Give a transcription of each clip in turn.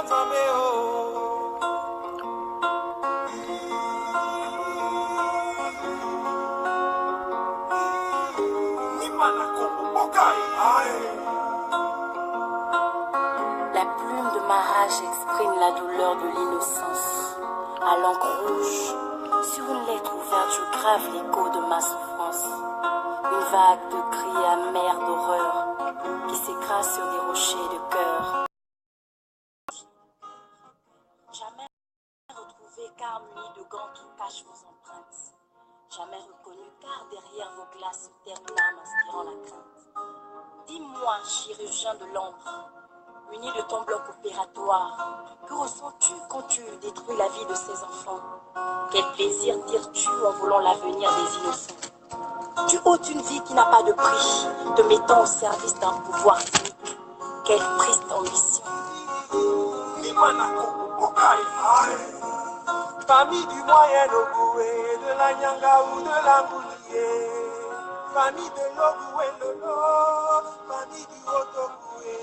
La plume de ma rage exprime la douleur de l'innocence. À l'encre rouge, sur une lettre ouverte, je grave l'écho de ma souffrance. Une vague de cris amers d'horreur qui s'écrase sur des rochers de cœur. Jamais retrouvé car muni de gants qui cachent vos empreintes. Jamais reconnu car derrière vos glaces se terre une âme inspirant la crainte. Dis-moi, chirurgien de l'ombre, muni de ton bloc opératoire, que ressens-tu quand tu détruis la vie de ces enfants? Quel plaisir tires-tu en volant l'avenir des innocents? Tu ôtes une vie qui n'a pas de prix, te mettant au service d'un pouvoir cynique. Quelle triste ambition! Famille du Moyen-Ogoué, de la Nyanga ou de la Moulié, famille de l'Ogoué Lolo, famille du Haut-Ogoué,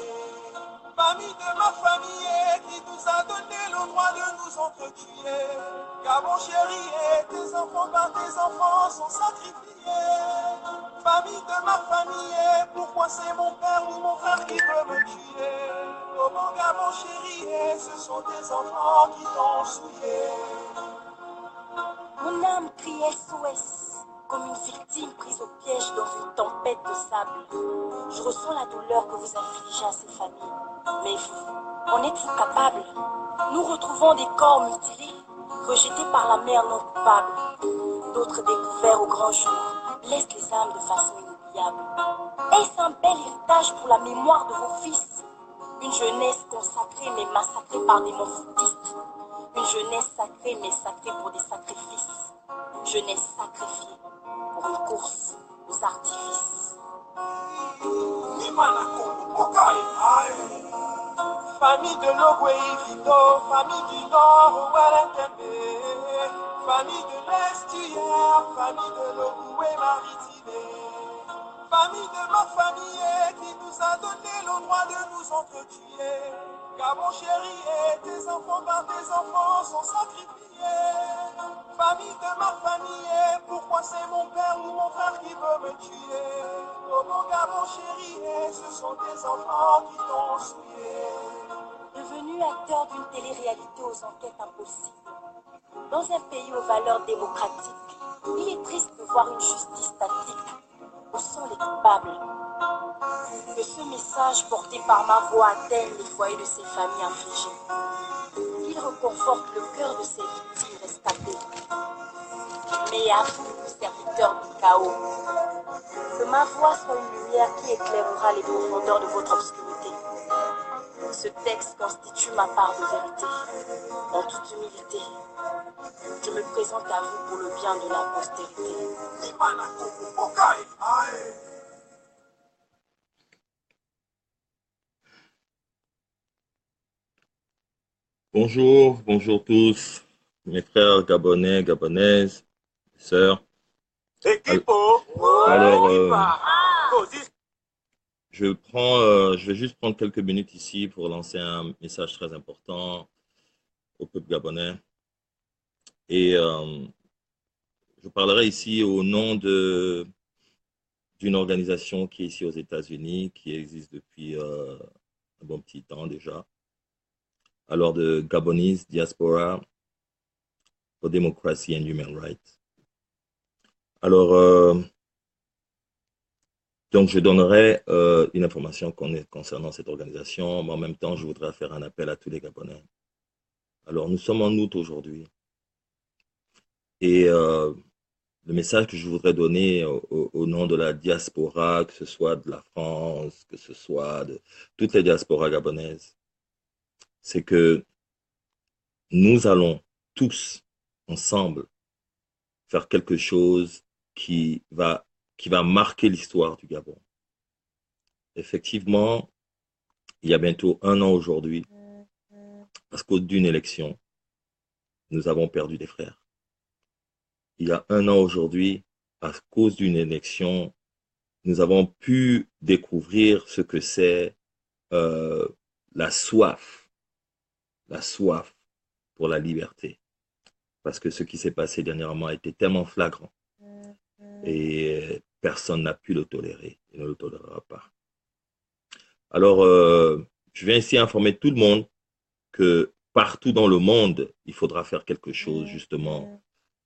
famille de ma famille qui nous a donné le droit de nous entretuer. Gabon chéri et tes enfants par tes enfants sont sacrifiés. Famille de ma famille, pourquoi c'est mon père ou mon frère qui veut me tuer? Oh mon Gabon chéri, ce sont tes enfants qui t'ont souillé. Mon âme crie SOS, comme une victime prise au piège dans une tempête de sable. Je ressens la douleur que vous infligez à ces familles. Mais vous, en êtes-vous capable? Nous retrouvons des corps mutilés, rejetés par la mer non coupable. D'autres découverts au grand jour blessent les âmes de façon inoubliable. Est-ce un bel héritage pour la mémoire de vos fils? Une jeunesse consacrée mais massacrée par des foutistes. Une jeunesse sacrée mais sacrée pour des sacrifices. Une jeunesse sacrifiée pour une course aux artifices. Famille de l'Ogoué Vito, famille du Nord, Ouarenkembe, famille de l'Estuaire, famille de l'Ogoué Maritimé, famille de ma famille qui nous a donné le droit de nous entretuer. Gabon chéri et tes enfants par tes enfants sont sacrifiés. Famille de ma famille, pourquoi c'est mon père ou mon frère qui veut me tuer? Oh mon Gabon chéri, ce sont tes enfants qui t'ont souillé. Devenu acteur d'une télé-réalité aux enquêtes impossibles, dans un pays aux valeurs démocratiques, il est triste de voir une justice statique. Où sont les coupables? Que ce message porté par ma voix atteigne les foyers de ces familles infligées. Qu'il reconforte le cœur de ces victimes rescapées. Mais à vous, serviteurs du chaos, que ma voix soit une lumière qui éclairera les profondeurs de votre obscurité. Ce texte constitue ma part de vérité. En toute humilité, je me présente à vous pour le bien de la postérité. Bonjour, bonjour tous, mes frères gabonais, gabonaises, sœurs. Alors, je vais juste prendre quelques minutes ici pour lancer un message très important au peuple gabonais. Et je parlerai ici au nom d'une organisation qui est ici aux États-Unis, qui existe depuis un bon petit temps déjà. Alors, de Gabonese Diaspora for Democracy and Human Rights. Alors, donc je donnerai une information concernant cette organisation, mais en même temps, je voudrais faire un appel à tous les Gabonais. Alors, nous sommes en août aujourd'hui. Et le message que je voudrais donner au nom de la diaspora, que ce soit de la France, que ce soit de toutes les diasporas gabonaises, c'est que nous allons tous ensemble faire quelque chose qui va marquer l'histoire du Gabon. Effectivement, il y a bientôt un an aujourd'hui, parce qu'au d'une élection, nous avons perdu des frères. Il y a un an aujourd'hui, à cause d'une élection, nous avons pu découvrir ce que c'est la soif la soif pour la liberté. Parce que ce qui s'est passé dernièrement a été tellement flagrant et personne n'a pu le tolérer et ne le tolérera pas. Alors, je viens ici informer tout le monde que partout dans le monde, il faudra faire quelque chose justement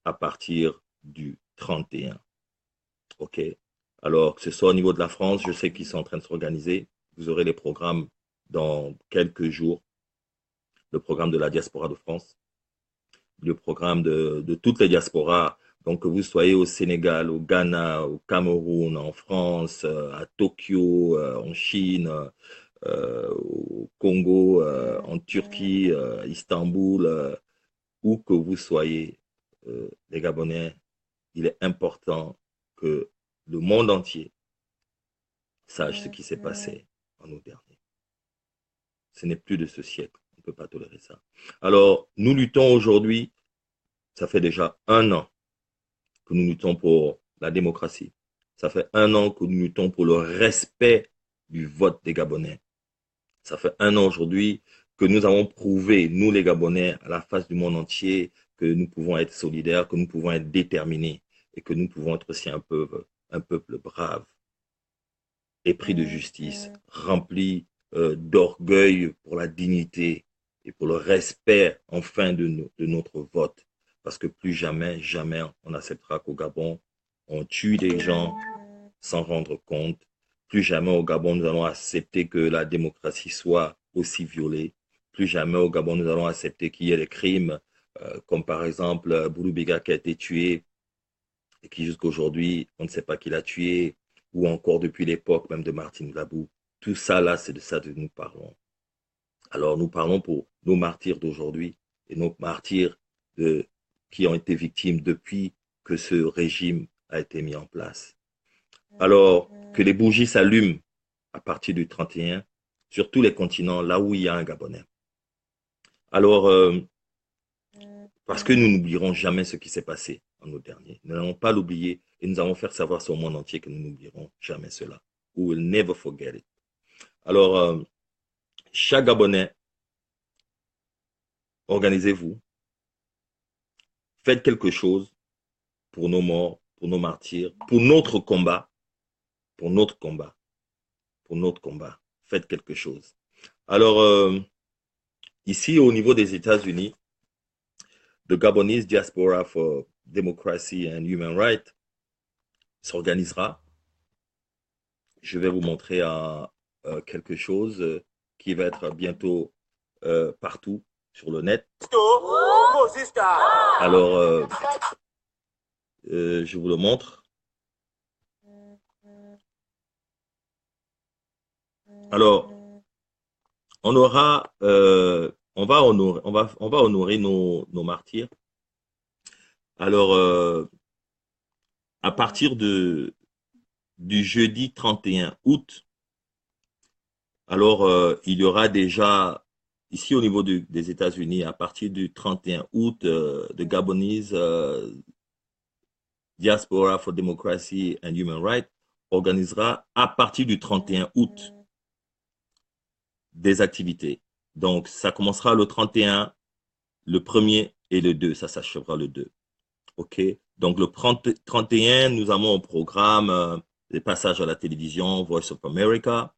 à partir du 31. OK? Alors, que ce soit au niveau de la France, je sais qu'ils sont en train de s'organiser. Vous aurez les programmes dans quelques jours. Le programme de la diaspora de France, le programme de toutes les diasporas. Donc, que vous soyez au Sénégal, au Ghana, au Cameroun, en France, à Tokyo, en Chine, au Congo, en Turquie, Istanbul, où que vous soyez, les Gabonais, il est important que le monde entier sache ce qui s'est passé en août dernier. Ce n'est plus de ce siècle. On ne peut pas tolérer ça. Alors, nous luttons aujourd'hui, ça fait déjà 1 an que nous luttons pour la démocratie. Ça fait 1 an que nous luttons pour le respect du vote des Gabonais. Ça fait 1 an aujourd'hui que nous avons prouvé, nous les Gabonais, à la face du monde entier, que nous pouvons être solidaires, que nous pouvons être déterminés et que nous pouvons être aussi un peuple brave, épris de justice, rempli d'orgueil pour la dignité et pour le respect enfin de notre vote. Parce que plus jamais, jamais on acceptera qu'au Gabon, on tue des gens sans rendre compte. Plus jamais au Gabon, nous allons accepter que la démocratie soit aussi violée. Plus jamais au Gabon, nous allons accepter qu'il y ait des crimes, comme par exemple Bouloubiga qui a été tué et qui jusqu'à aujourd'hui, on ne sait pas qui l'a tué, ou encore depuis l'époque même de Martine Labou. Tout ça là, c'est de ça que nous parlons. Alors nous parlons pour nos martyrs d'aujourd'hui et nos martyrs qui ont été victimes depuis que ce régime a été mis en place. Alors que les bougies s'allument à partir du 31 sur tous les continents, là où il y a un Gabonais. Alors, parce que nous n'oublierons jamais ce qui s'est passé en août dernier. Nous n'allons pas l'oublier et nous allons faire savoir au monde entier que nous n'oublierons jamais cela. We will never forget it. Alors, chaque Gabonais, organisez-vous, faites quelque chose pour nos morts, pour nos martyrs, pour notre combat, pour notre combat, pour notre combat. Faites quelque chose. Alors, ici, au niveau des États-Unis, the Gabonese Diaspora for Democracy and Human Rights s'organisera. Je vais vous montrer quelque chose qui va être bientôt partout sur le net. Alors, je vous le montre. Alors, on aura, on va honorer nos martyrs. Alors, à partir du jeudi 31 août, alors il y aura déjà, ici au niveau des États-Unis, à partir du 31 août, the Gabonese Diaspora for Democracy and Human Rights organisera à partir du 31 août des activités. Donc, ça commencera le 31, le 1er et le 2, ça s'achèvera le 2. OK? Donc, le 31, nous avons au programme des passages à la télévision, Voice of America,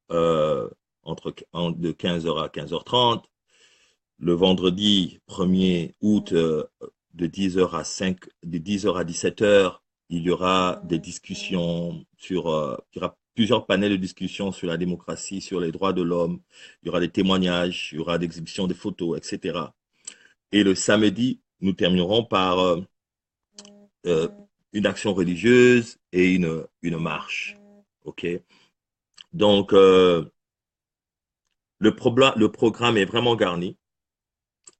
de 15h à 15h30. Le vendredi 1er août, de 10h à 17h, il y aura des discussions il y aura plusieurs panels de discussion sur la démocratie, sur les droits de l'homme. Il y aura des témoignages, il y aura des exhibitions de photos, etc. Et le samedi, nous terminerons par une action religieuse et une marche. OK? Donc, le programme est vraiment garni.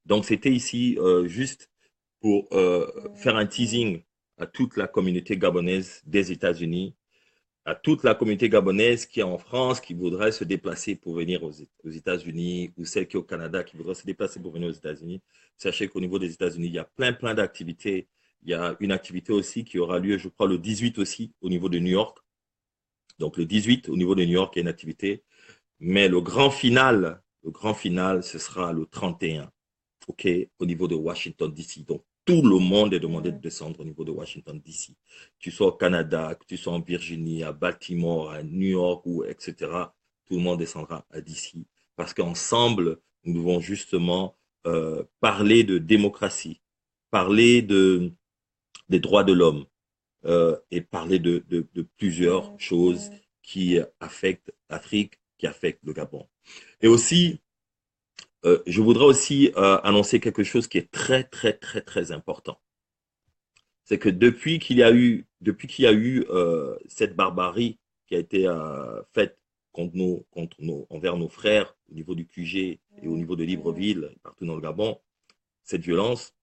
Donc, c'était ici juste pour faire un teasing à toute la communauté gabonaise des États-Unis, à toute la communauté gabonaise qui est en France, qui voudrait se déplacer pour venir aux États-Unis, ou celle qui est au Canada, qui voudrait se déplacer pour venir aux États-Unis. Sachez qu'au niveau des États-Unis, il y a plein d'activités. Il y a une activité aussi qui aura lieu, je crois, le 18 aussi, au niveau de New York. Donc, le 18, au niveau de New York, il y a une activité. Mais le grand final Le grand final, ce sera le 31, OK, au niveau de Washington, D.C. Donc, tout le monde est demandé de descendre au niveau de Washington, D.C. Que tu sois au Canada, que tu sois en Virginie, à Baltimore, à New York, ou etc., tout le monde descendra à D.C. Parce qu'ensemble, nous devons justement parler de démocratie, parler des droits de l'homme et parler de plusieurs choses qui affectent l'Afrique, qui affectent le Gabon. Et aussi, je voudrais aussi annoncer quelque chose qui est très, très, très, très important. C'est que depuis qu'il y a eu cette barbarie qui a été faite envers nos frères au niveau du QG et au niveau de Libreville, partout dans le Gabon, cette violence,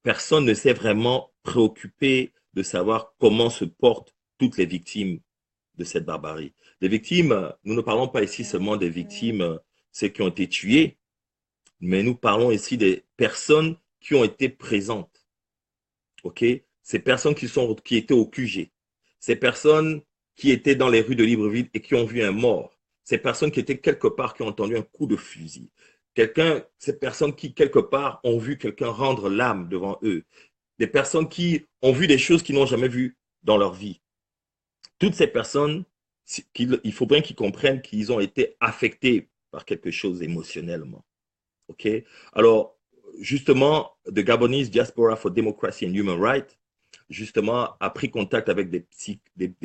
personne ne s'est vraiment préoccupé de savoir comment se portent toutes les victimes de cette barbarie. Les victimes, nous ne parlons pas ici seulement des victimes, ceux qui ont été tués, mais nous parlons ici des personnes qui ont été présentes. OK? Ces personnes qui étaient au QG. Ces personnes qui étaient dans les rues de Libreville et qui ont vu un mort. Ces personnes qui étaient quelque part, qui ont entendu un coup de fusil. Ces personnes qui, quelque part, ont vu quelqu'un rendre l'âme devant eux. Des personnes qui ont vu des choses qu'ils n'ont jamais vues dans leur vie. Toutes ces personnes, il faut bien qu'ils comprennent qu'ils ont été affectés par quelque chose émotionnellement. OK? Alors, justement, The Gabonese Diaspora for Democracy and Human Rights, justement, a pris contact avec des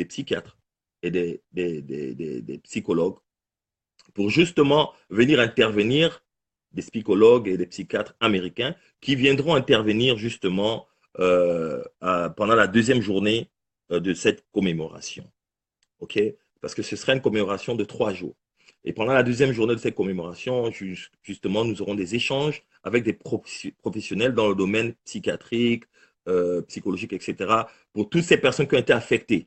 psychiatres et des psychologues pour justement venir intervenir, des psychologues et des psychiatres américains qui viendront intervenir justement pendant la deuxième journée de cette commémoration. OK? Parce que ce sera une commémoration de 3 jours. Et pendant la deuxième journée de cette commémoration, justement, nous aurons des échanges avec des professionnels dans le domaine psychiatrique, psychologique, etc., pour toutes ces personnes qui ont été affectées.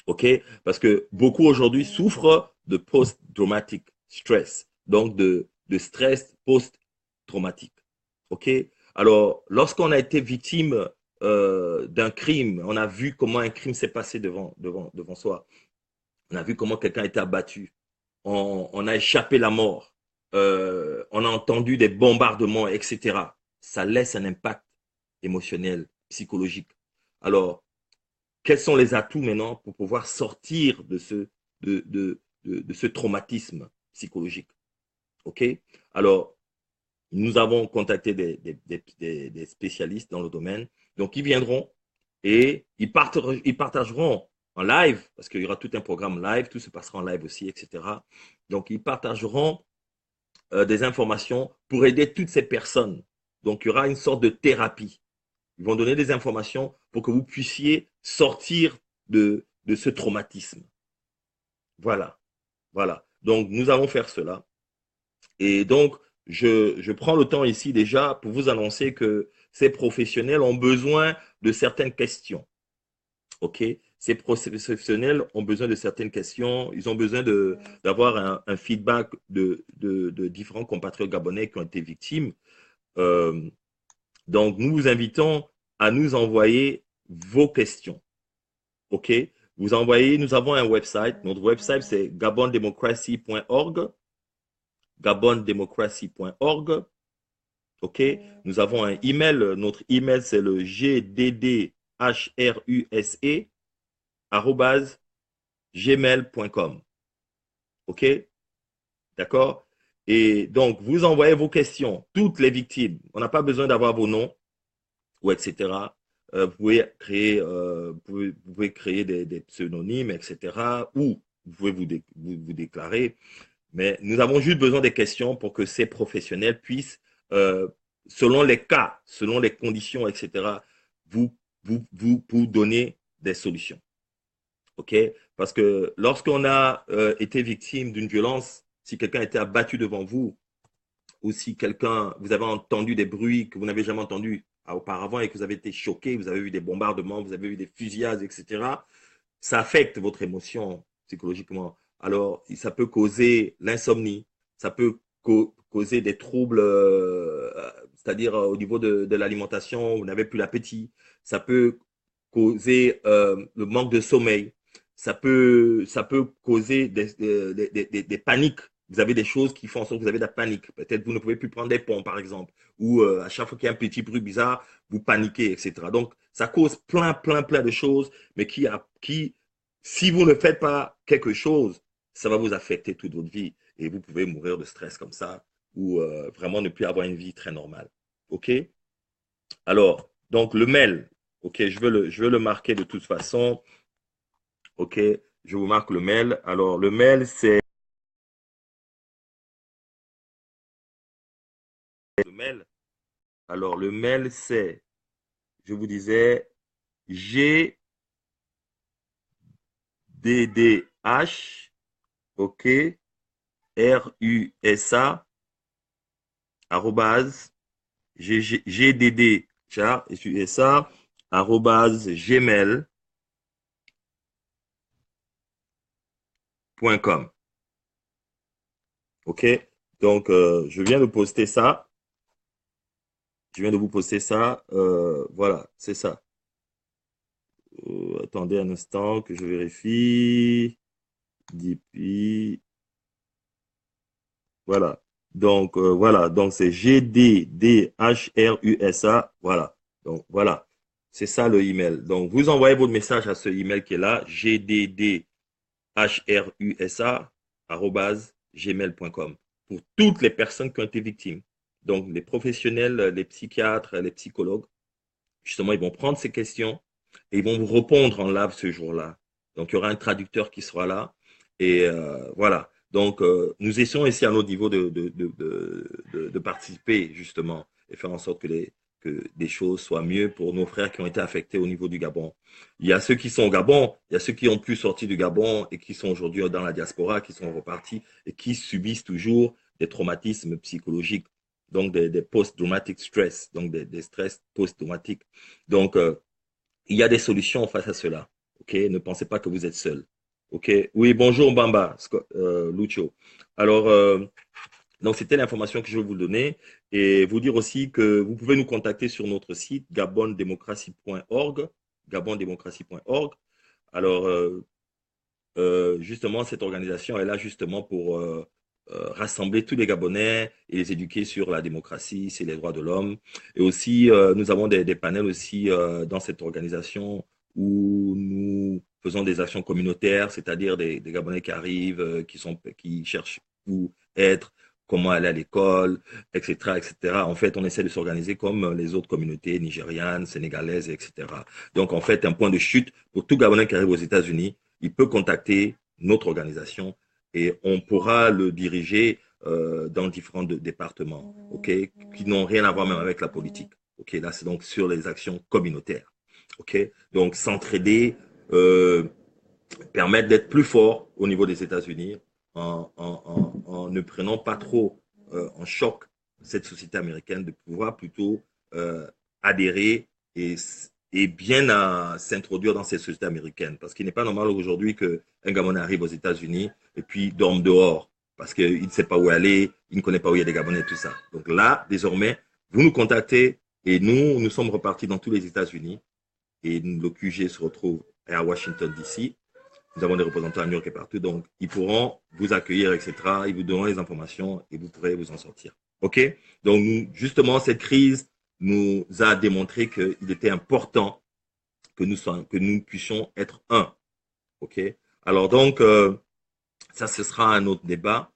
OK? Parce que beaucoup aujourd'hui souffrent de post-traumatic stress, donc de stress post-traumatique. OK? Alors, lorsqu'on a été victime d'un crime, on a vu comment un crime s'est passé devant soi. On a vu comment quelqu'un a été abattu. On a échappé la mort. On a entendu des bombardements, etc. Ça laisse un impact émotionnel, psychologique. Alors, quels sont les atouts maintenant pour pouvoir sortir de ce traumatisme psychologique? OK? Alors, nous avons contacté des spécialistes dans le domaine. Donc, ils viendront et ils partageront en live, parce qu'il y aura tout un programme live, tout se passera en live aussi, etc. Donc, ils partageront des informations pour aider toutes ces personnes. Donc, il y aura une sorte de thérapie. Ils vont donner des informations pour que vous puissiez sortir de ce traumatisme. Voilà. Voilà. Donc, nous allons faire cela. Et donc, je prends le temps ici déjà pour vous annoncer que ces professionnels ont besoin de certaines questions. OK? Ces professionnels ont besoin de certaines questions. Ils ont besoin d'avoir un feedback de différents compatriotes gabonais qui ont été victimes. Donc, nous vous invitons à nous envoyer vos questions. OK? Nous avons un website. Notre website, c'est gabondemocracy.org. gabondemocracy.org. OK? Nous avons un email. Notre email, c'est le gddhruse@gmail.com. OK? D'accord? Et donc, vous envoyez vos questions, toutes les victimes. On n'a pas besoin d'avoir vos noms ou etc. Vous pouvez créer des pseudonymes, etc. Ou vous pouvez vous déclarer. Mais nous avons juste besoin des questions pour que ces professionnels puissent, selon les cas, selon les conditions, etc., vous donner des solutions. OK? Parce que lorsqu'on a été victime d'une violence, si quelqu'un a été abattu devant vous, ou si vous avez entendu des bruits que vous n'avez jamais entendus auparavant et que vous avez été choqué, vous avez eu des bombardements, vous avez eu des fusillades, etc., ça affecte votre émotion psychologiquement. Alors, ça peut causer l'insomnie, ça peut causer des troubles, c'est-à-dire au niveau de l'alimentation, vous n'avez plus l'appétit, ça peut causer le manque de sommeil, ça peut causer des paniques vous avez des choses qui font en sorte que vous avez de la panique. Peut-être vous ne pouvez plus prendre des ponts, par exemple, ou à chaque fois qu'il y a un petit bruit bizarre, vous paniquez, etc. Donc, ça cause plein de choses, mais si vous ne faites pas quelque chose, ça va vous affecter toute votre vie et vous pouvez mourir de stress comme ça ou vraiment ne plus avoir une vie très normale. OK? Alors, donc le mail, OK, je veux le marquer de toute façon. OK, je vous marque le mail. Alors, le mail, c'est le mail. Alors, le mail, c'est, je vous disais, GDDH, OK, RUSA, arrobase, GDD, char, USA, arrobase, gmail.com. OK, donc je viens de poster ça. Je viens de vous poster ça. Voilà, c'est ça. Attendez un instant que je vérifie. DP. Voilà. Donc, voilà. Donc, c'est GDDHRUSA. Voilà. Donc, voilà. C'est ça le email. Donc, vous envoyez votre message à ce email qui est là. GDDHRUSA@gmail.com pour toutes les personnes qui ont été victimes. Donc, les professionnels, les psychiatres, les psychologues, justement, ils vont prendre ces questions et ils vont vous répondre en live ce jour-là. Donc, il y aura un traducteur qui sera là. Et voilà. Donc, nous essayons ici à notre niveau de participer justement et faire en sorte que des choses soient mieux pour nos frères qui ont été affectés au niveau du Gabon. Il y a ceux qui sont au Gabon, il y a ceux qui ont pu sortir du Gabon et qui sont aujourd'hui dans la diaspora, qui sont repartis et qui subissent toujours des traumatismes psychologiques, donc des post-traumatic stress, donc des stress post-traumatiques. Donc, il y a des solutions face à cela. OK? Ne pensez pas que vous êtes seul. OK? Oui, bonjour Bamba, Lucho. Alors, donc c'était l'information que je vais vous donner et vous dire aussi que vous pouvez nous contacter sur notre site gabondemocratie.org, gabondemocratie.org. Alors, justement, cette organisation est là justement pour rassembler tous les Gabonais et les éduquer sur la démocratie, sur les droits de l'homme. Et aussi, nous avons des panels aussi dans cette organisation où nous faisons des actions communautaires, c'est-à-dire des Gabonais qui arrivent, qui cherchent où être, comment aller à l'école, etc., etc. En fait, on essaie de s'organiser comme les autres communautés nigérianes, sénégalaises, etc. Donc, en fait, un point de chute pour tout Gabonais qui arrive aux États-Unis, il peut contacter notre organisation et on pourra le diriger dans différents départements, ok, qui n'ont rien à voir même avec la politique. Ok, là c'est donc sur les actions communautaires. Ok, donc s'entraider, permettre d'être plus fort au niveau des États-Unis en ne prenant pas trop en choc cette société américaine, de pouvoir plutôt adhérer et bien s'introduire dans cette société américaine. Parce qu'il n'est pas normal aujourd'hui qu'un Gabonais arrive aux États-Unis et puis dorme dehors parce qu'il ne sait pas où aller, il ne connaît pas où il y a des Gabonais, tout ça. Donc là, désormais, vous nous contactez et nous sommes repartis dans tous les États-Unis et le QG se retrouve à Washington, D.C. Nous avons des représentants à New York et partout, donc ils pourront vous accueillir, etc. Ils vous donneront les informations et vous pourrez vous en sortir. OK? Donc, justement, cette crise nous a démontré qu'il était important que nous puissions être un. OK? Alors, donc, ça, ce sera un autre débat.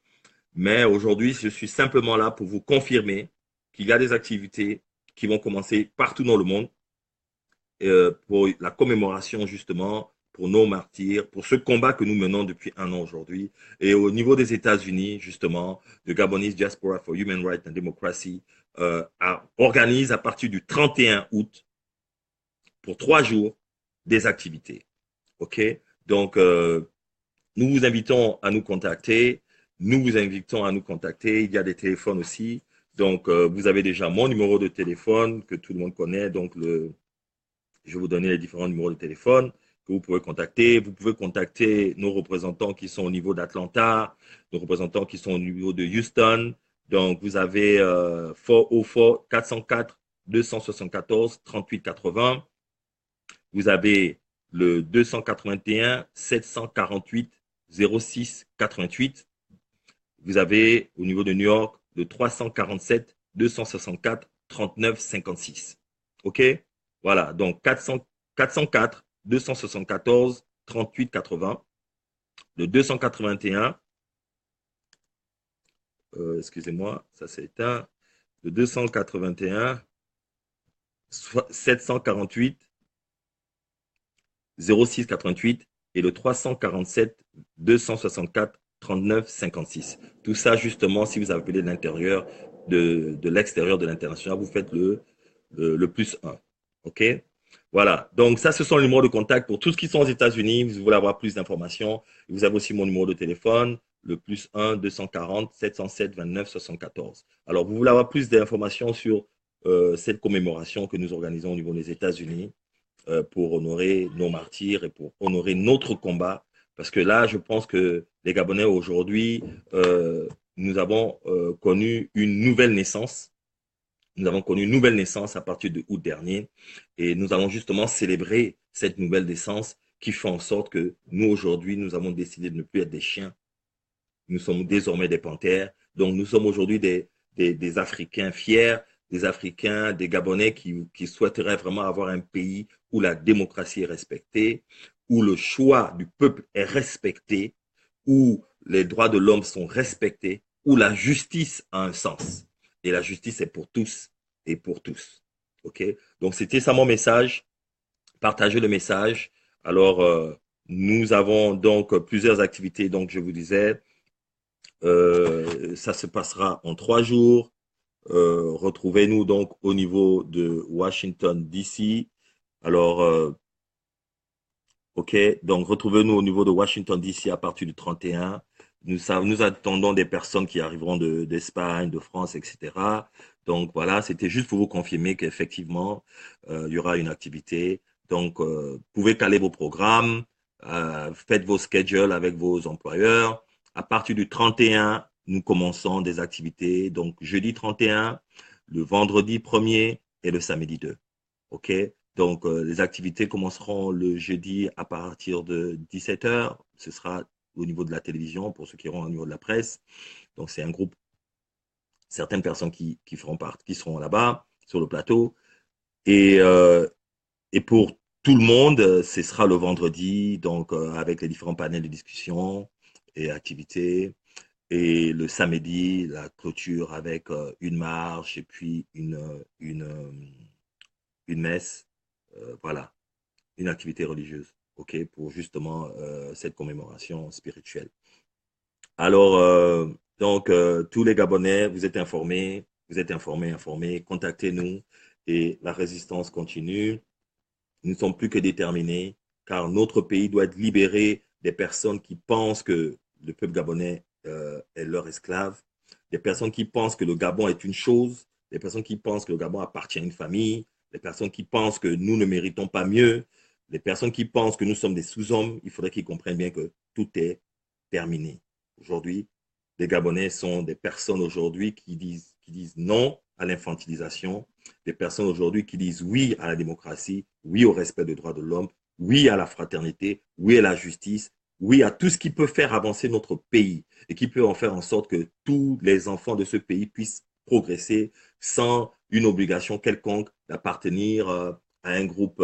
Mais aujourd'hui, je suis simplement là pour vous confirmer qu'il y a des activités qui vont commencer partout dans le monde pour la commémoration, justement, pour nos martyrs, pour ce combat que nous menons depuis un an aujourd'hui. Et au niveau des États-Unis, justement, le Gabonese Diaspora for Human Rights and Democracy organise à partir du 31 août, pour 3 jours, des activités. OK? Donc, nous vous invitons à nous contacter. Nous vous invitons à nous contacter. Il y a des téléphones aussi. Donc, vous avez déjà mon numéro de téléphone que tout le monde connaît. Donc, je vais vous donner les différents numéros de téléphone que vous pouvez contacter. Vous pouvez contacter nos représentants qui sont au niveau d'Atlanta, nos représentants qui sont au niveau de Houston. Donc, vous avez 404 404 274 38 80. Vous avez le 281 748 06 88. vous avez au niveau de New York le 347 264 39 56. OK? Voilà, donc 404 274 38 80. Le 281, excusez-moi, ça s'est éteint. Le 281 748 06 88 et le 347 264 39 56. Tout ça, justement, si vous appelez de l'intérieur, de l'extérieur de l'international, vous faites le plus 1. OK? Voilà. Donc, ça, ce sont les numéros de contact pour tous ceux qui sont aux États-Unis. Vous voulez avoir plus d'informations. Vous avez aussi mon numéro de téléphone, le plus 1 240 707 29 74. Alors, vous voulez avoir plus d'informations sur cette commémoration que nous organisons au niveau des États-Unis pour honorer nos martyrs et pour honorer notre combat. Parce que là, je pense que les Gabonais aujourd'hui, nous avons connu une nouvelle naissance. Nous avons connu une nouvelle naissance à partir de août dernier et nous allons justement célébrer cette nouvelle naissance qui fait en sorte que nous, aujourd'hui, nous avons décidé de ne plus être des chiens. Nous sommes désormais des panthères. Donc, nous sommes aujourd'hui des Africains fiers, des Africains, des Gabonais qui souhaiteraient vraiment avoir un pays où la démocratie est respectée, où le choix du peuple est respecté, où les droits de l'homme sont respectés, où la justice a un sens. Et la justice est pour tous et pour tous. OK? Donc, c'était ça mon message. Partagez le message. Alors, nous avons donc plusieurs activités. Donc, je vous disais, ça se passera en 3 jours. Retrouvez-nous donc au niveau de Washington, D.C. Alors, OK, donc retrouvez-nous au niveau de Washington, D.C. à partir du 31. Nous attendons des personnes qui arriveront d'Espagne, de France, etc. Donc voilà, c'était juste pour vous confirmer qu'effectivement, il y aura une activité. Donc, vous pouvez caler vos programmes, faites vos schedules avec vos employeurs. À partir du 31, nous commençons des activités. Donc, jeudi 31, le vendredi 1er et le samedi 2. OK? Donc, les activités commenceront le jeudi à partir de 17 h. Ce sera au niveau de la télévision pour ceux qui iront au niveau de la presse. Donc, c'est un groupe, certaines personnes qui seront là-bas sur le plateau. Et pour tout le monde, ce sera le vendredi, donc avec les différents panels de discussion et activités. Et le samedi, la clôture avec une marche et puis une messe. Voilà, une activité religieuse, OK, pour justement cette commémoration spirituelle. Alors, donc, tous les Gabonais, vous êtes informés, contactez-nous et la résistance continue. Nous ne sommes plus que déterminés car notre pays doit être libéré des personnes qui pensent que le peuple gabonais est leur esclave, des personnes qui pensent que le Gabon est une chose, des personnes qui pensent que le Gabon appartient à une famille, les personnes qui pensent que nous ne méritons pas mieux, les personnes qui pensent que nous sommes des sous-hommes. Il faudrait qu'ils comprennent bien que tout est terminé. Aujourd'hui, les Gabonais sont des personnes aujourd'hui qui disent non à l'infantilisation, des personnes aujourd'hui qui disent oui à la démocratie, oui au respect des droits de l'homme, oui à la fraternité, oui à la justice, oui à tout ce qui peut faire avancer notre pays et qui peut en faire en sorte que tous les enfants de ce pays puissent progresser sans une obligation quelconque d'appartenir à un groupe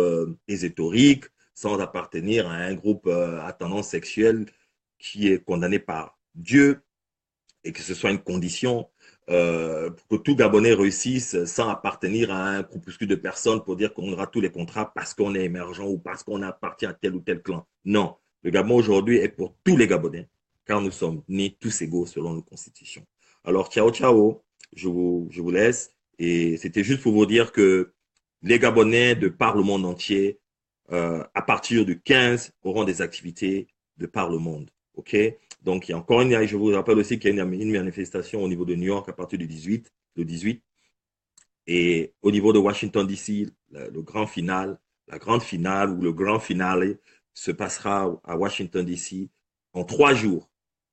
ésotérique, sans appartenir à un groupe à tendance sexuelle qui est condamné par Dieu et que ce soit une condition pour que tout Gabonais réussisse sans appartenir à un groupuscule de personnes pour dire qu'on aura tous les contrats parce qu'on est émergent ou parce qu'on appartient à tel ou tel clan. Non, le Gabon aujourd'hui est pour tous les Gabonais car nous sommes nés tous égaux selon nos constitutions. Alors, ciao, ciao, je vous laisse et c'était juste pour vous dire que les Gabonais de par le monde entier, à partir du 15, auront des activités de par le monde. OK? Donc, il y a encore je vous rappelle aussi qu'il y a une manifestation au niveau de New York à partir du 18, le 18. Et au niveau de Washington, D.C., le grand final, la grande finale ou le grand finale se passera à Washington, D.C. en 3 jours.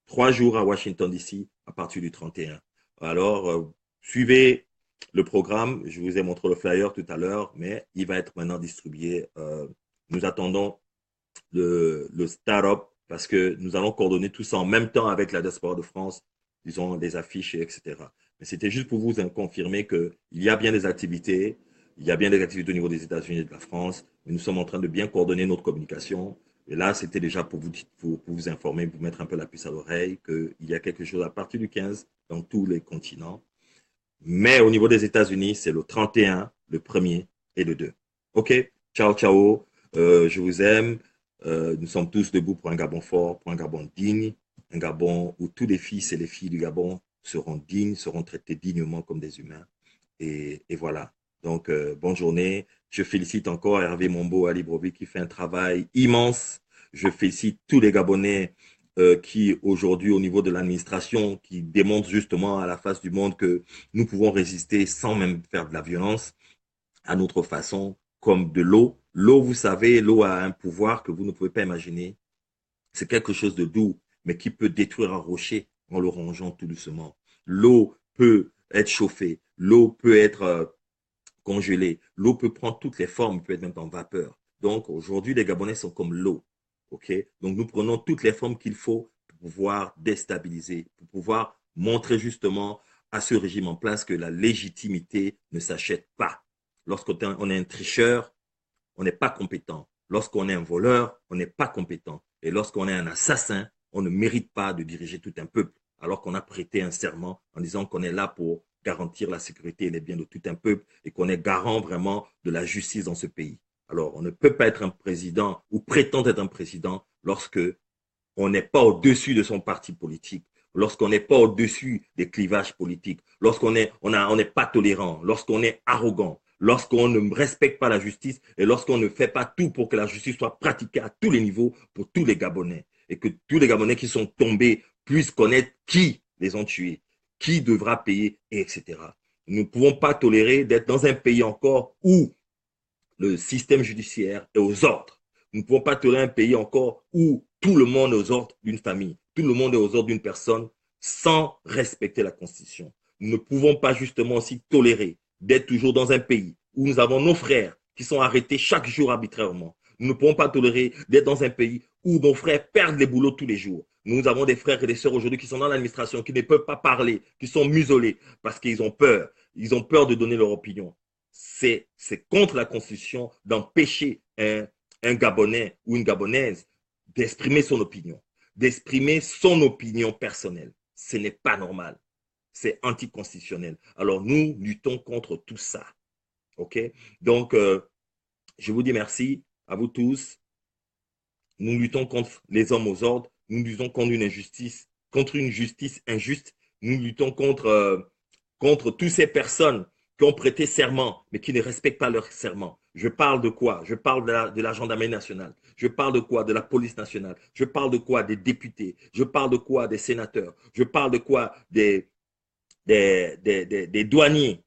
3 jours à Washington, D.C. à partir du 31. Alors, suivez le programme. Je vous ai montré le flyer tout à l'heure, mais il va être maintenant distribué. Nous attendons le start-up parce que nous allons coordonner tout ça en même temps avec la diaspora de France disons, des affiches, etc. Mais c'était juste pour vous confirmer qu'il y a bien des activités, il y a bien des activités au niveau des États-Unis et de la France, mais nous sommes en train de bien coordonner notre communication. Et là, c'était déjà pour vous informer, vous mettre un peu la puce à l'oreille, qu'il y a quelque chose à partir du 15 dans tous les continents. Mais au niveau des États-Unis, c'est le 31, le 1er et le 2. OK? Ciao, ciao. Je vous aime. Nous sommes tous debout pour un Gabon fort, pour un Gabon digne, un Gabon où tous les fils et les filles du Gabon seront dignes, seront traités dignement comme des humains. Et voilà. Donc, bonne journée. Je félicite encore Hervé Mombo à Libreville qui fait un travail immense. Je félicite tous les Gabonais qui, aujourd'hui, au niveau de l'administration, qui démontrent justement à la face du monde que nous pouvons résister sans même faire de la violence à notre façon, comme de l'eau. L'eau, vous savez, l'eau a un pouvoir que vous ne pouvez pas imaginer. C'est quelque chose de doux, mais qui peut détruire un rocher en le rongeant tout doucement. L'eau peut être chauffée, l'eau peut être congelée, l'eau peut prendre toutes les formes, peut être même en vapeur. Donc aujourd'hui, les Gabonais sont comme l'eau. Okay? Donc nous prenons toutes les formes qu'il faut pour pouvoir déstabiliser, pour pouvoir montrer justement à ce régime en place que la légitimité ne s'achète pas. Lorsqu'on est un tricheur, on n'est pas compétent. Lorsqu'on est un voleur, on n'est pas compétent. Et lorsqu'on est un assassin, on ne mérite pas de diriger tout un peuple, alors qu'on a prêté un serment en disant qu'on est là pour garantir la sécurité et les biens de tout un peuple et qu'on est garant vraiment de la justice dans ce pays. Alors, on ne peut pas être un président ou prétendre être un président lorsque on n'est pas au-dessus de son parti politique, lorsqu'on n'est pas au-dessus des clivages politiques, lorsqu'on n'est pas tolérant, lorsqu'on est arrogant, lorsqu'on ne respecte pas la justice et lorsqu'on ne fait pas tout pour que la justice soit pratiquée à tous les niveaux pour tous les Gabonais et que tous les Gabonais qui sont tombés puissent connaître qui les ont tués, qui devra payer, etc. Nous ne pouvons pas tolérer d'être dans un pays encore où le système judiciaire est aux ordres. Nous ne pouvons pas tolérer un pays encore où tout le monde est aux ordres d'une famille, tout le monde est aux ordres d'une personne sans respecter la Constitution. Nous ne pouvons pas justement aussi tolérer d'être toujours dans un pays où nous avons nos frères qui sont arrêtés chaque jour arbitrairement. Nous ne pouvons pas tolérer d'être dans un pays où nos frères perdent les boulots tous les jours. Nous avons des frères et des sœurs aujourd'hui qui sont dans l'administration, qui ne peuvent pas parler, qui sont muselés parce qu'ils ont peur. Ils ont peur de donner leur opinion. C'est contre la Constitution d'empêcher un Gabonais ou une Gabonaise d'exprimer son opinion, personnelle. Ce n'est pas normal. C'est anticonstitutionnel. Alors, nous luttons contre tout ça. OK? Donc, je vous dis merci à vous tous. Nous luttons contre les hommes aux ordres. Nous luttons contre une injustice, injuste. Nous luttons contre toutes ces personnes qui ont prêté serment, mais qui ne respectent pas leur serment. Je parle de quoi? Je parle de la gendarmerie nationale. Je parle de quoi? De la police nationale. Je parle de quoi? Des députés. Je parle de quoi? Des sénateurs. Je parle de quoi? Des douaniers.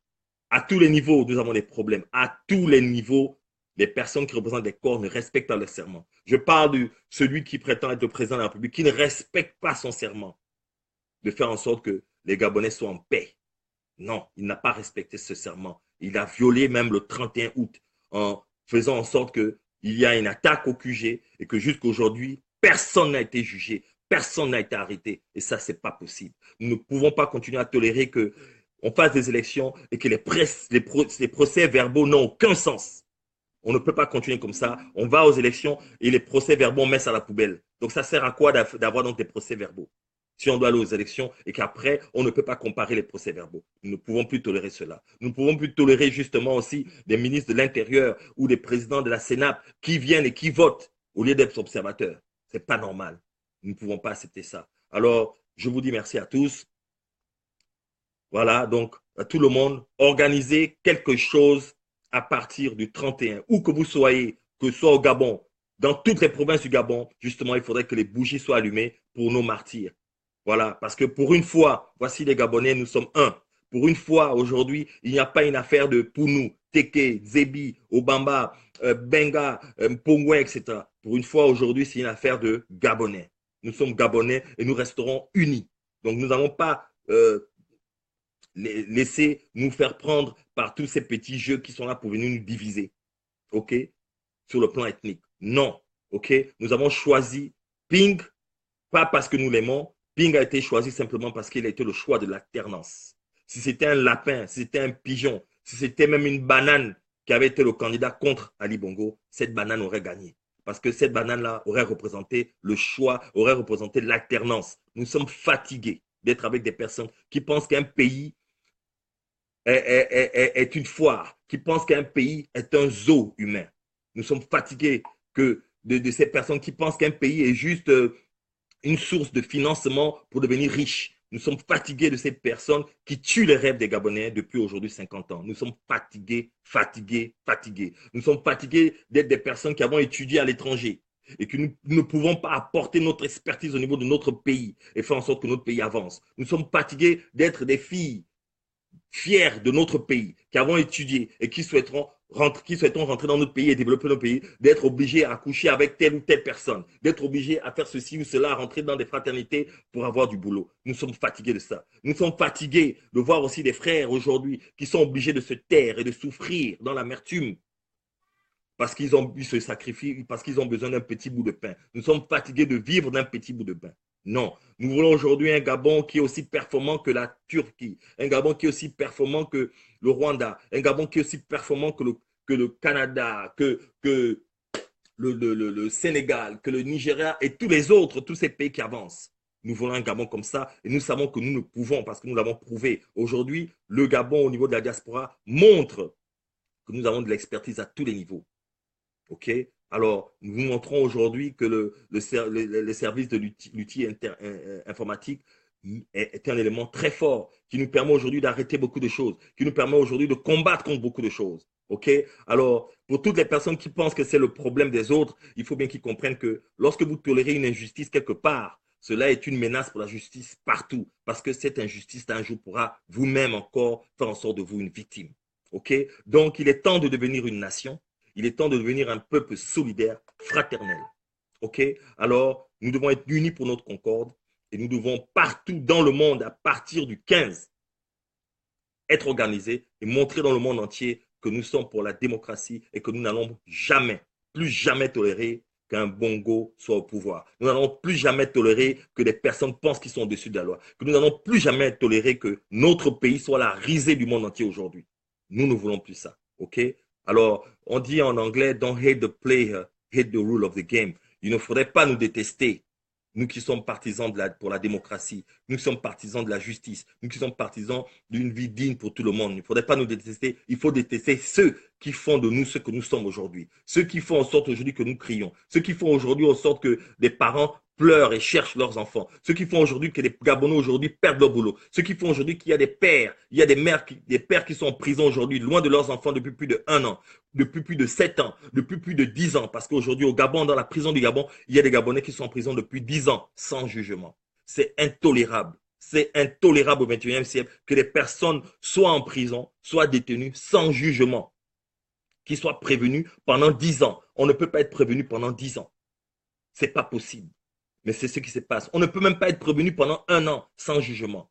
À tous les niveaux, nous avons des problèmes. À tous les niveaux, les personnes qui représentent des corps ne respectent pas leur serment. Je parle de celui qui prétend être le président de la République, qui ne respecte pas son serment, de faire en sorte que les Gabonais soient en paix. Non, il n'a pas respecté ce serment. Il a violé même le 31 août en faisant en sorte qu'il y a une attaque au QG et que jusqu'à aujourd'hui, personne n'a été jugé, personne n'a été arrêté. Et ça, ce n'est pas possible. Nous ne pouvons pas continuer à tolérer qu'on fasse des élections et que les procès-verbaux n'ont aucun sens. On ne peut pas continuer comme ça. On va aux élections et les procès-verbaux, on met ça à la poubelle. Donc, ça sert à quoi d'avoir donc des procès-verbaux? Si on doit aller aux élections et qu'après, on ne peut pas comparer les procès-verbaux. Nous ne pouvons plus tolérer cela. Nous ne pouvons plus tolérer justement aussi des ministres de l'Intérieur ou des présidents de la Sénat qui viennent et qui votent au lieu d'être observateurs. Ce n'est pas normal. Nous ne pouvons pas accepter ça. Alors, je vous dis merci à tous. Voilà, donc à tout le monde, organisez quelque chose à partir du 31, où que vous soyez, que ce soit au Gabon, dans toutes les provinces du Gabon, justement, il faudrait que les bougies soient allumées pour nos martyrs. Voilà, parce que pour une fois, voici les Gabonais, nous sommes un. Pour une fois, aujourd'hui, il n'y a pas une affaire de Pounou, Teke, Zebi, Obamba, Benga, Pongwe, etc. Pour une fois, aujourd'hui, c'est une affaire de Gabonais. Nous sommes Gabonais et nous resterons unis. Donc, nous n'allons pas laisser nous faire prendre par tous ces petits jeux qui sont là pour venir nous diviser. OK? Sur le plan ethnique. Non. OK? Nous avons choisi Ping, pas parce que nous l'aimons, Ping a été choisi simplement parce qu'il a été le choix de l'alternance. Si c'était un lapin, si c'était un pigeon, si c'était même une banane qui avait été le candidat contre Ali Bongo, cette banane aurait gagné. Parce que cette banane-là aurait représenté le choix, aurait représenté l'alternance. Nous sommes fatigués d'être avec des personnes qui pensent qu'un pays est une foire, qui pensent qu'un pays est un zoo humain. Nous sommes fatigués de ces personnes qui pensent qu'un pays est juste une source de financement pour devenir riche. Nous sommes fatigués de ces personnes qui tuent les rêves des Gabonais depuis aujourd'hui 50 ans. Nous sommes fatigués, fatigués, fatigués. Nous sommes fatigués d'être des personnes qui avons étudié à l'étranger et que nous ne pouvons pas apporter notre expertise au niveau de notre pays et faire en sorte que notre pays avance. Nous sommes fatigués d'être des filles fiers de notre pays, qui avons étudié et qui souhaitons rentrer dans notre pays et développer notre pays, d'être obligés à coucher avec telle ou telle personne, d'être obligés à faire ceci ou cela, à rentrer dans des fraternités pour avoir du boulot. Nous sommes fatigués de ça. Nous sommes fatigués de voir aussi des frères aujourd'hui qui sont obligés de se taire et de souffrir dans l'amertume parce qu'ils ont se sacrifier, parce qu'ils ont besoin d'un petit bout de pain. Nous sommes fatigués de vivre d'un petit bout de pain. Non, nous voulons aujourd'hui un Gabon qui est aussi performant que la Turquie, un Gabon qui est aussi performant que le Rwanda, un Gabon qui est aussi performant que le Canada, que le Sénégal, que le Nigeria et tous les autres, tous ces pays qui avancent. Nous voulons un Gabon comme ça et nous savons que nous ne pouvons parce que nous l'avons prouvé. Aujourd'hui, le Gabon au niveau de la diaspora montre que nous avons de l'expertise à tous les niveaux. OK? Alors, nous vous montrons aujourd'hui que le service de l'outil informatique est un élément très fort qui nous permet aujourd'hui d'arrêter beaucoup de choses, qui nous permet aujourd'hui de combattre contre beaucoup de choses. OK? Alors, pour toutes les personnes qui pensent que c'est le problème des autres, il faut bien qu'ils comprennent que lorsque vous tolérez une injustice quelque part, cela est une menace pour la justice partout parce que cette injustice, un jour, pourra vous-même encore faire en sorte de vous une victime. OK? Donc, il est temps de devenir une nation. Il est temps de devenir un peuple solidaire, fraternel. OK? Alors, nous devons être unis pour notre concorde et nous devons partout dans le monde, à partir du 15, être organisés et montrer dans le monde entier que nous sommes pour la démocratie et que nous n'allons jamais, plus jamais tolérer qu'un Bongo soit au pouvoir. Nous n'allons plus jamais tolérer que des personnes pensent qu'ils sont au-dessus de la loi. Que nous n'allons plus jamais tolérer que notre pays soit la risée du monde entier aujourd'hui. Nous ne voulons plus ça. OK? Alors, on dit en anglais, don't hate the player, hate the rule of the game. Il ne faudrait pas nous détester, nous qui sommes partisans pour la démocratie, nous qui sommes partisans de la justice, nous qui sommes partisans d'une vie digne pour tout le monde. Il ne faudrait pas nous détester, il faut détester ceux qui font de nous ce que nous sommes aujourd'hui, ceux qui font en sorte aujourd'hui que nous crions, ceux qui font aujourd'hui en sorte que des parents pleurent et cherchent leurs enfants. Ceux qui font aujourd'hui que les Gabonais aujourd'hui perdent leur boulot. Ceux qui font aujourd'hui qu'il y a des pères, il y a des mères, des pères qui sont en prison aujourd'hui, loin de leurs enfants depuis plus de 1 an, depuis plus de 7 ans, depuis plus de 10 ans. Parce qu'aujourd'hui, au Gabon, dans la prison du Gabon, il y a des Gabonais qui sont en prison depuis 10 ans, sans jugement. C'est intolérable. C'est intolérable au XXIe siècle que les personnes soient en prison, soient détenues sans jugement, qu'ils soient prévenus pendant 10 ans. On ne peut pas être prévenu pendant 10 ans. C'est pas possible. Mais c'est ce qui se passe. On ne peut même pas être prévenu pendant 1 an sans jugement.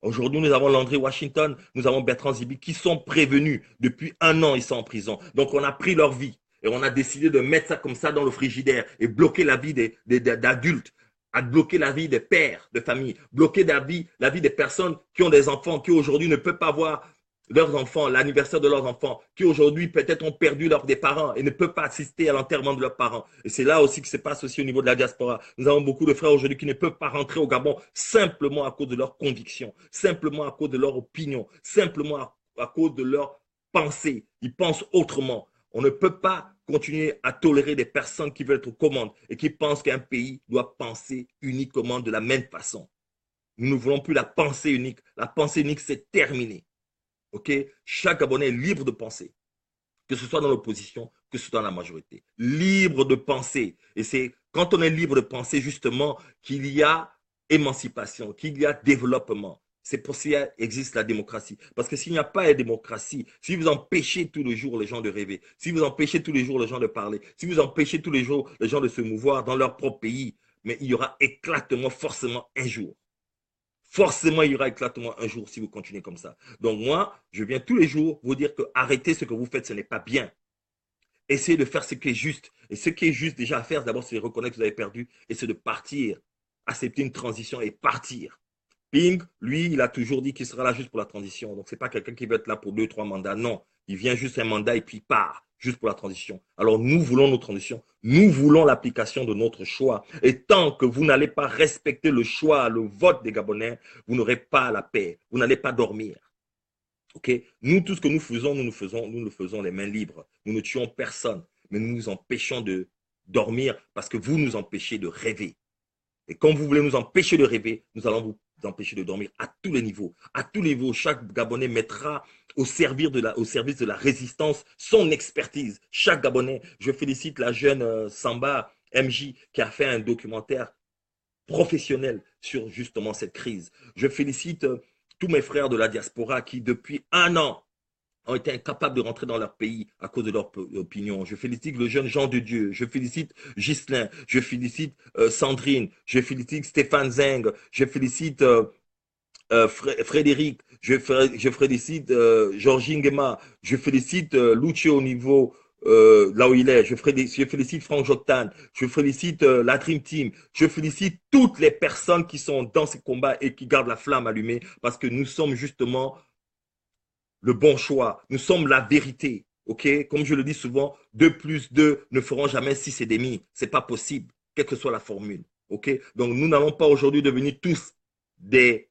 Aujourd'hui, nous avons Landry Washington, nous avons Bertrand Zibi qui sont prévenus. Depuis 1 an, ils sont en prison. Donc, on a pris leur vie et on a décidé de mettre ça comme ça dans le frigidaire et bloquer la vie d'adultes, à bloquer la vie des pères de famille, bloquer la vie des personnes qui ont des enfants, qui aujourd'hui ne peuvent pas voir leurs enfants, l'anniversaire de leurs enfants, qui aujourd'hui peut-être ont perdu des parents et ne peuvent pas assister à l'enterrement de leurs parents. Et c'est là aussi que se passe aussi au niveau de la diaspora. Nous avons beaucoup de frères aujourd'hui qui ne peuvent pas rentrer au Gabon simplement à cause de leurs convictions, simplement à cause de leur opinion, simplement à cause de leur pensée. Ils pensent autrement. On ne peut pas continuer à tolérer des personnes qui veulent être aux commandes et qui pensent qu'un pays doit penser uniquement de la même façon. Nous ne voulons plus la pensée unique. La pensée unique, c'est terminé. OK? Chaque Gabonais est libre de penser, que ce soit dans l'opposition, que ce soit dans la majorité. Libre de penser. Et c'est quand on est libre de penser, justement, qu'il y a émancipation, qu'il y a développement. C'est pour ça qu'existe la démocratie. Parce que s'il n'y a pas de démocratie, si vous empêchez tous les jours les gens de rêver, si vous empêchez tous les jours les gens de parler, si vous empêchez tous les jours les gens de se mouvoir dans leur propre pays, mais il y aura éclatement forcément un jour. Forcément, il y aura éclatement un jour si vous continuez comme ça. Donc moi, je viens tous les jours vous dire que arrêtez ce que vous faites, ce n'est pas bien. Essayez de faire ce qui est juste. Et ce qui est juste déjà à faire, d'abord, c'est de reconnaître que vous avez perdu et c'est de partir accepter une transition et partir. Ping, lui, il a toujours dit qu'il sera là juste pour la transition. Donc, ce n'est pas quelqu'un qui va être là pour 2-3 mandats. Non, il vient juste un mandat et puis il part, juste pour la transition. Alors, nous voulons nos transitions. Nous voulons l'application de notre choix. Et tant que vous n'allez pas respecter le choix, le vote des Gabonais, vous n'aurez pas la paix. Vous n'allez pas dormir. OK? Nous, tout ce que nous le faisons les mains libres. Nous ne tuons personne, mais nous nous empêchons de dormir parce que vous nous empêchez de rêver. Et quand vous voulez nous empêcher de rêver, nous allons vous empêcher de dormir à tous les niveaux. À tous les niveaux, chaque Gabonais mettra au service de la résistance son expertise. Chaque Gabonais. Je félicite la jeune Samba MJ qui a fait un documentaire professionnel sur justement cette crise. Je félicite tous mes frères de la diaspora qui, depuis 1 an, ont été incapables de rentrer dans leur pays à cause de leur opinion. Je félicite le jeune Jean de Dieu, je félicite Ghislain, je félicite Sandrine, je félicite Stéphane Zeng, je félicite Frédéric, je félicite Georgie Nguema, je félicite Lucio au niveau là où il est, je félicite Franck Joctan, je félicite la Dream Team, je félicite toutes les personnes qui sont dans ces combats et qui gardent la flamme allumée parce que nous sommes justement le bon choix. Nous sommes la vérité. OK? Comme je le dis souvent, 2 plus 2 ne feront jamais 6,5. Ce n'est pas possible, quelle que soit la formule. OK? Donc, nous n'allons pas aujourd'hui devenir tous des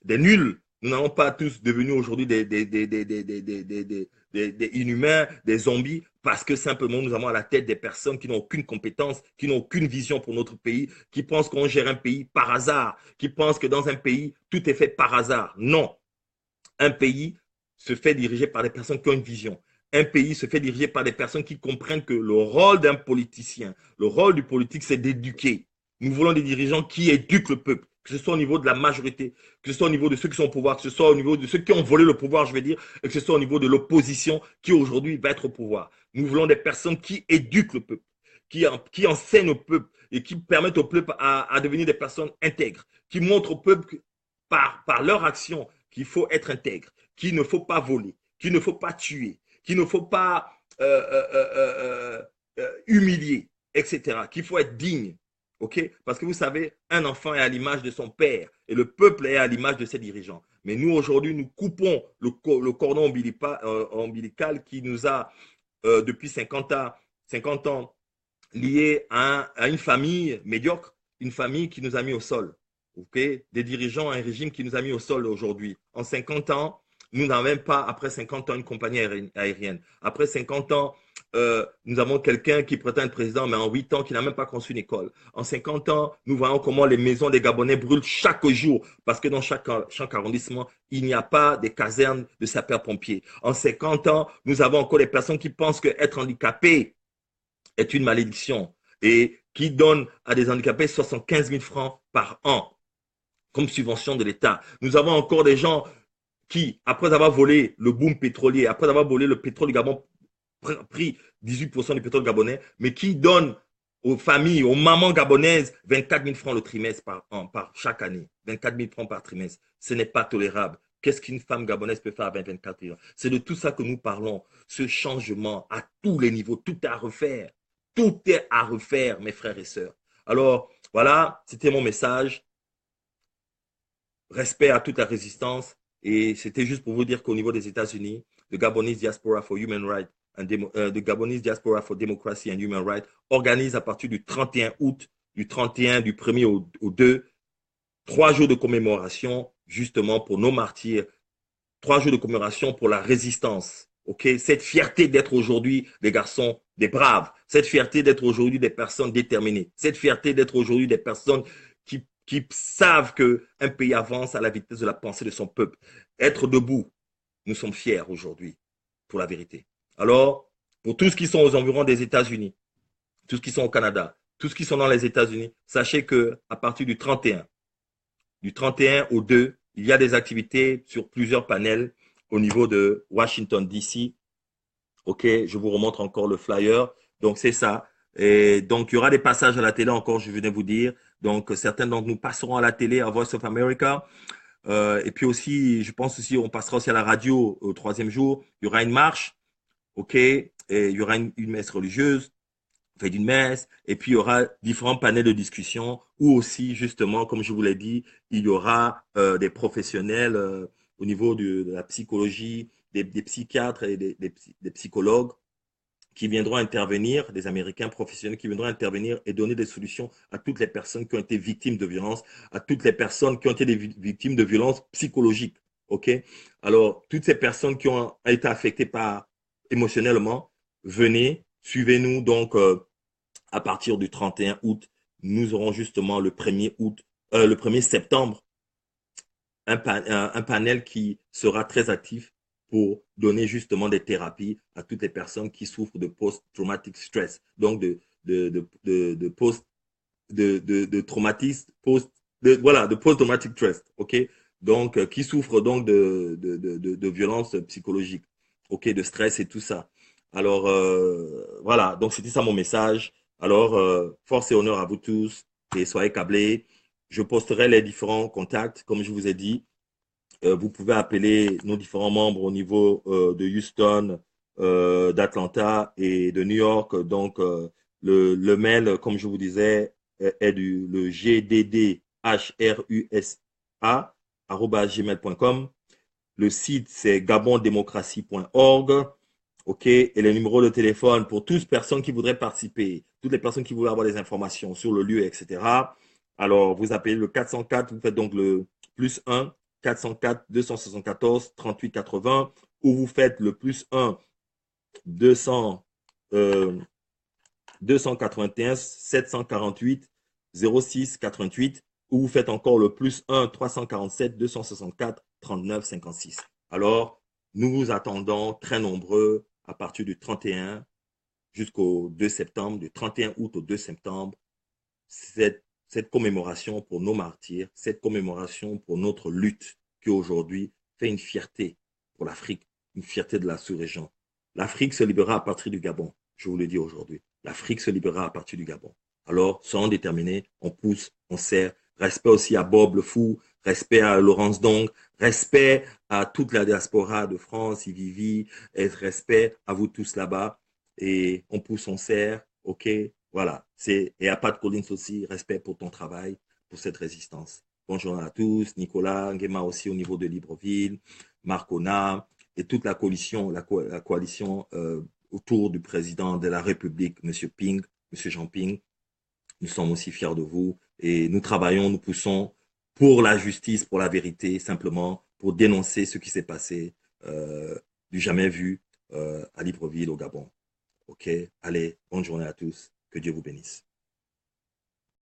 nuls. Nous n'allons pas tous devenir aujourd'hui des inhumains, des zombies, parce que simplement nous avons à la tête des personnes qui n'ont aucune compétence, qui n'ont aucune vision pour notre pays, qui pensent qu'on gère un pays par hasard, qui pensent que dans un pays, tout est fait par hasard. Non. Un pays se fait diriger par des personnes qui ont une vision. Un pays se fait diriger par des personnes qui comprennent que le rôle d'un politicien, le rôle du politique, c'est d'éduquer. Nous voulons des dirigeants qui éduquent le peuple, que ce soit au niveau de la majorité, que ce soit au niveau de ceux qui sont au pouvoir, que ce soit au niveau de ceux qui ont volé le pouvoir, je veux dire, et que ce soit au niveau de l'opposition qui aujourd'hui va être au pouvoir. Nous voulons des personnes qui éduquent le peuple, qui enseignent au peuple et qui permettent au peuple à devenir des personnes intègres, qui montrent au peuple par leur action qu'il faut être intègre, qu'il ne faut pas voler, qu'il ne faut pas tuer, qu'il ne faut pas humilier, etc. Qu'il faut être digne. Okay? Parce que vous savez, un enfant est à l'image de son père et le peuple est à l'image de ses dirigeants. Mais nous, aujourd'hui, nous coupons le cordon ombilical qui nous a, depuis 50 ans, liés à une famille médiocre, une famille qui nous a mis au sol. Okay? Des dirigeants, un régime qui nous a mis au sol aujourd'hui. En 50 ans, nous n'avons même pas, après 50 ans, une compagnie aérienne. Après 50 ans, nous avons quelqu'un qui prétend être président, mais en 8 ans, qui n'a même pas construit une école. En 50 ans, nous voyons comment les maisons des Gabonais brûlent chaque jour, parce que dans chaque arrondissement, il n'y a pas de casernes de sapeurs-pompiers. En 50 ans, nous avons encore des personnes qui pensent qu'être handicapé est une malédiction et qui donnent à des handicapés 75 000 francs par an comme subvention de l'État. Nous avons encore des gens qui, après avoir volé le boom pétrolier, après avoir volé le pétrole du Gabon, pris 18% du pétrole gabonais, mais qui donnent aux familles, aux mamans gabonaises 24 000 francs le trimestre par chaque année. 24 000 francs par trimestre. Ce n'est pas tolérable. Qu'est-ce qu'une femme gabonaise peut faire avec 24 000 francs? C'est de tout ça que nous parlons. Ce changement à tous les niveaux, tout est à refaire. Tout est à refaire, mes frères et sœurs. Alors, voilà, c'était mon message. Respect à toute la résistance. Et c'était juste pour vous dire qu'au niveau des États-Unis, the Gabonese Diaspora for Human Rights the Gabonese Diaspora for Democracy and Human Rights organise à partir du 31 août, du 1er au 2, 3 jours de commémoration justement pour nos martyrs, 3 jours de commémoration pour la résistance. Okay? Cette fierté d'être aujourd'hui des garçons, des braves, cette fierté d'être aujourd'hui des personnes déterminées, cette fierté d'être aujourd'hui des personnes qui savent qu'un pays avance à la vitesse de la pensée de son peuple. Être debout, nous sommes fiers aujourd'hui pour la vérité. Alors, pour tous qui sont aux environs des États-Unis, tous qui sont au Canada, tous qui sont dans les États-Unis, sachez qu'à partir du 31 au 2, il y a des activités sur plusieurs panels au niveau de Washington, D.C. OK, je vous remontre encore le flyer. Donc, c'est ça. Et donc, il y aura des passages à la télé encore, je venais vous dire. Donc, certains d'entre nous passeront à la télé, à Voice of America. Et puis aussi, je pense aussi, on passera aussi à la radio au 3e jour. Il y aura une marche. OK, et il y aura une messe religieuse. fait d'une messe, et puis il y aura différents panels de discussion où aussi, justement, comme je vous l'ai dit, il y aura des professionnels au niveau de la psychologie, des psychiatres et des psychologues qui viendront intervenir, des Américains professionnels qui viendront intervenir et donner des solutions à toutes les personnes qui ont été victimes de violences, à toutes les personnes qui ont été des victimes de violences psychologiques. OK? Alors, toutes ces personnes qui ont été affectées par émotionnellement, venez, suivez-nous donc à partir du 31 août. Nous aurons justement le 1er août, le 1er septembre, un panel qui sera très actif pour donner justement des thérapies à toutes les personnes qui souffrent de post-traumatic stress, donc de post de traumatisme voilà de post-traumatic stress, ok, donc qui souffrent donc de violences psychologiques, ok, de stress et tout ça. Alors voilà, donc c'était ça mon message. Alors force et honneur à vous tous et soyez câblés. Je posterai les différents contacts comme je vous ai dit. Vous pouvez appeler nos différents membres au niveau de Houston, d'Atlanta et de New York. Donc, le mail, comme je vous disais, est le gddhrusa@gmail.com. Le site, c'est gabondémocratie.org. OK. Et le numéro de téléphone pour toutes les personnes qui voudraient participer, toutes les personnes qui voudraient avoir des informations sur le lieu, etc. Alors, vous appelez le 404, vous faites donc le plus 1 404 274 38 80 ou vous faites le plus 1 200, 281 748 06 88 ou vous faites encore le plus 1 347 264 39 56. Alors, nous vous attendons très nombreux à partir du 31 jusqu'au 2 septembre, du 31 août au 2 septembre. Cette commémoration pour nos martyrs, cette commémoration pour notre lutte qui aujourd'hui fait une fierté pour l'Afrique, une fierté de la sous-région. L'Afrique se libérera à partir du Gabon, je vous le dis aujourd'hui. L'Afrique se libérera à partir du Gabon. Alors, soyons déterminés, on pousse, on serre. Respect aussi à Bob le Fou, respect à Laurence Dong, respect à toute la diaspora de France, Ivivi, et respect à vous tous là-bas. Et on pousse, on serre, ok? Voilà. Et à Pat Collins aussi, respect pour ton travail, pour cette résistance. Bonjour à tous, Nicolas, Nguema aussi au niveau de Libreville, Marcona et toute la coalition, la coalition autour du président de la République, M. Ping, M. Jean Ping. Nous sommes aussi fiers de vous et nous travaillons, nous poussons pour la justice, pour la vérité, simplement pour dénoncer ce qui s'est passé du jamais vu à Libreville, au Gabon. OK? Allez, bonne journée à tous. Que Dieu vous bénisse.